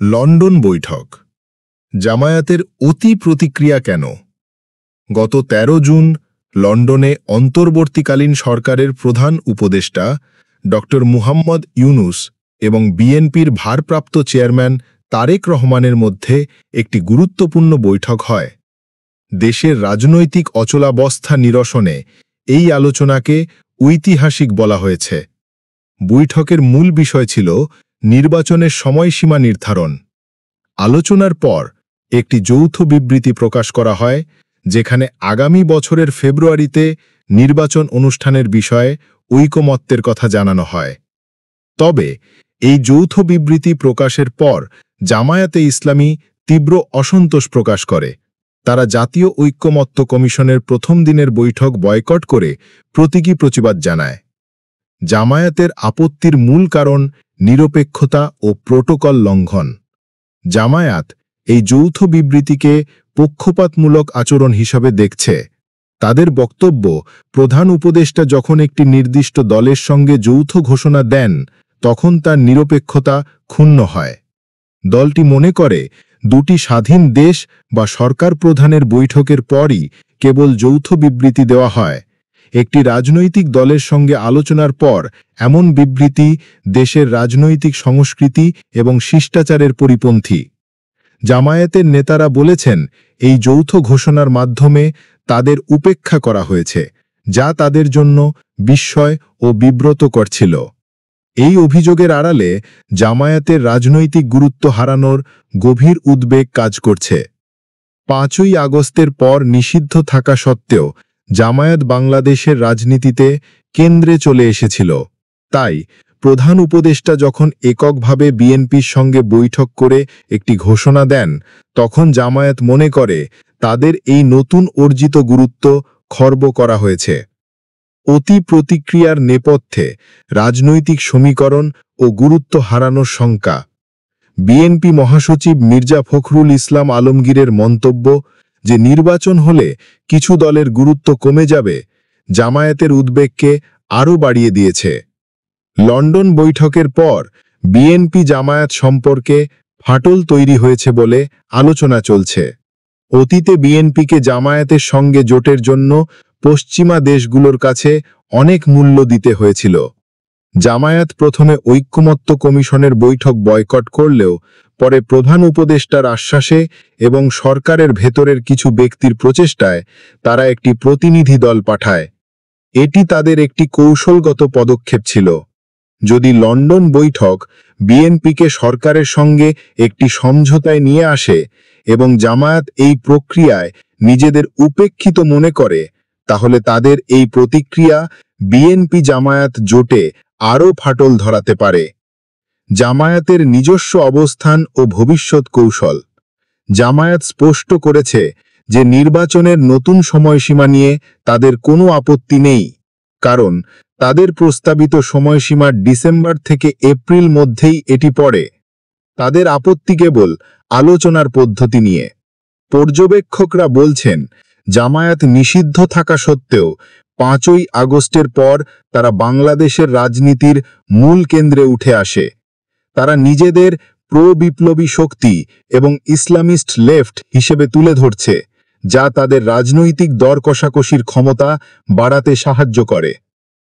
London বৈঠক জামায়াতের অতি প্রতিক্রিয়া কেন? গত ১৩ জুন লন্ডনে অন্তর্বর্তীকালীন সরকারের প্রধান উপদেষ্টা ড. মুহাম্মদ ইউনুস এবং বিএনপির ভারপ্রাপ্ত চেয়ারম্যান তারেক রহমানের মধ্যে একটি গুরুত্বপূর্ণ বৈঠক হয়। দেশের রাজনৈতিক অচলাবস্থা নিরসনে এই আলোচনাকে ঐতিহাসিক বলা হয়েছে। বৈঠকের মূল বিষয় ছিল নির্বাচনের সময়সীমা নির্ধারণ। আলোচনার পর একটি যৌথ বিবৃতি প্রকাশ করা হয়, যেখানে আগামী বছরের ফেব্রুয়ারিতে নির্বাচন অনুষ্ঠানের বিষয়ে ঐকমত্যের কথা জানানো হয়। তবে এই যৌথ বিবৃতি প্রকাশের পর জামায়াতে ইসলামী তীব্র অসন্তোষ প্রকাশ করে। তারা জাতীয় ঐকমত্য কমিশনের প্রথম দিনের বৈঠক বয়কট করে প্রতীকী প্রতিবাদ জানায়। জামায়াতের আপত্তির মূল কারণ নিরপেক্ষতা ও প্রোটোকল লঙ্ঘন। জামায়াত এই যৌথ বিবৃতিকে পক্ষপাতমূলক আচরণ হিসাবে দেখছে। তাদের বক্তব্য, প্রধান উপদেষ্টা যখন একটি নির্দিষ্ট দলের সঙ্গে যৌথ ঘোষণা দেন, তখন তার নিরপেক্ষতা ক্ষুণ্ণ হয়। দলটি মনে করে, দুটি স্বাধীন দেশ বা সরকার প্রধানের বৈঠকের পরই কেবল যৌথ বিবৃতি দেওয়া হয়। একটি রাজনৈতিক দলের সঙ্গে আলোচনার পর এমন বিবৃতি দেশের রাজনৈতিক সংস্কৃতি এবং শিষ্টাচারের পরিপন্থী। জামায়াতের নেতারা বলেছেন, এই যৌথ ঘোষণার মাধ্যমে তাদের উপেক্ষা করা হয়েছে, যা তাদের জন্য বিস্ময় ও বিব্রতকর ছিল। এই অভিযোগের আড়ালে জামায়াতের রাজনৈতিক গুরুত্ব হারানোর গভীর উদ্বেগ কাজ করছে। ৫ই আগস্টের পর নিষিদ্ধ থাকা সত্ত্বেও জামায়াত বাংলাদেশের রাজনীতিতে কেন্দ্রে চলে এসেছিল। তাই প্রধান উপদেষ্টা যখন এককভাবে বিএনপির সঙ্গে বৈঠক করে একটি ঘোষণা দেন, তখন জামায়াত মনে করে তাদের এই নতুন অর্জিত গুরুত্ব খর্ব করা হয়েছে। অতি প্রতিক্রিয়ার নেপথ্যে রাজনৈতিক সমীকরণ ও গুরুত্ব হারানোর শঙ্কা। বিএনপি মহাসচিব মির্জা ফখরুল ইসলাম আলমগীরের মন্তব্য যে নির্বাচন হলে কিছু দলের গুরুত্ব কমে যাবে, জামায়াতের উদ্বেগকে আরও বাড়িয়ে দিয়েছে। লন্ডন বৈঠকের পর বিএনপি জামায়াত সম্পর্কে ফাটল তৈরি হয়েছে বলে আলোচনা চলছে। অতীতে বিএনপিকে জামায়াতের সঙ্গে জোটের জন্য পশ্চিমা দেশগুলোর কাছে অনেক মূল্য দিতে হয়েছিল। জামায়াত প্রথমে ঐকমত্য কমিশনের বৈঠক বয়কট করলেও পরে প্রধান উপদেষ্টার আশ্বাসে এবং সরকারের ভেতরের কিছু ব্যক্তির প্রচেষ্টায় তারা একটি প্রতিনিধি দল পাঠায়। এটি তাদের একটি কৌশলগত পদক্ষেপ ছিল। যদি লন্ডন বৈঠক বিএনপিকে সরকারের সঙ্গে একটি সমঝোতায় নিয়ে আসে এবং জামায়াত এই প্রক্রিয়ায় নিজেদের উপেক্ষিত মনে করে, তাহলে তাদের এই প্রতিক্রিয়া বিএনপি জামায়াত জোটে আরও ফাটল ধরাতে পারে। জামায়াতের নিজস্ব অবস্থান ও ভবিষ্যৎ কৌশল। জামায়াত স্পষ্ট করেছে যে নির্বাচনের নতুন সময়সীমা নিয়ে তাদের কোনো আপত্তি নেই, কারণ তাদের প্রস্তাবিত সময়সীমা ডিসেম্বর থেকে এপ্রিল মধ্যেই এটি পড়ে। তাদের আপত্তি কেবল আলোচনার পদ্ধতি নিয়ে। পর্যবেক্ষকরা বলছেন, জামায়াত নিষিদ্ধ থাকা সত্ত্বেও ৫ই আগস্টের পর তারা বাংলাদেশের রাজনীতির মূল কেন্দ্রে উঠে আসে। তারা নিজেদের প্রো-বিপ্লবী শক্তি এবং ইসলামিস্ট লেফট হিসেবে তুলে ধরছে, যা তাদের রাজনৈতিক দর কষাকষির ক্ষমতা বাড়াতে সাহায্য করে।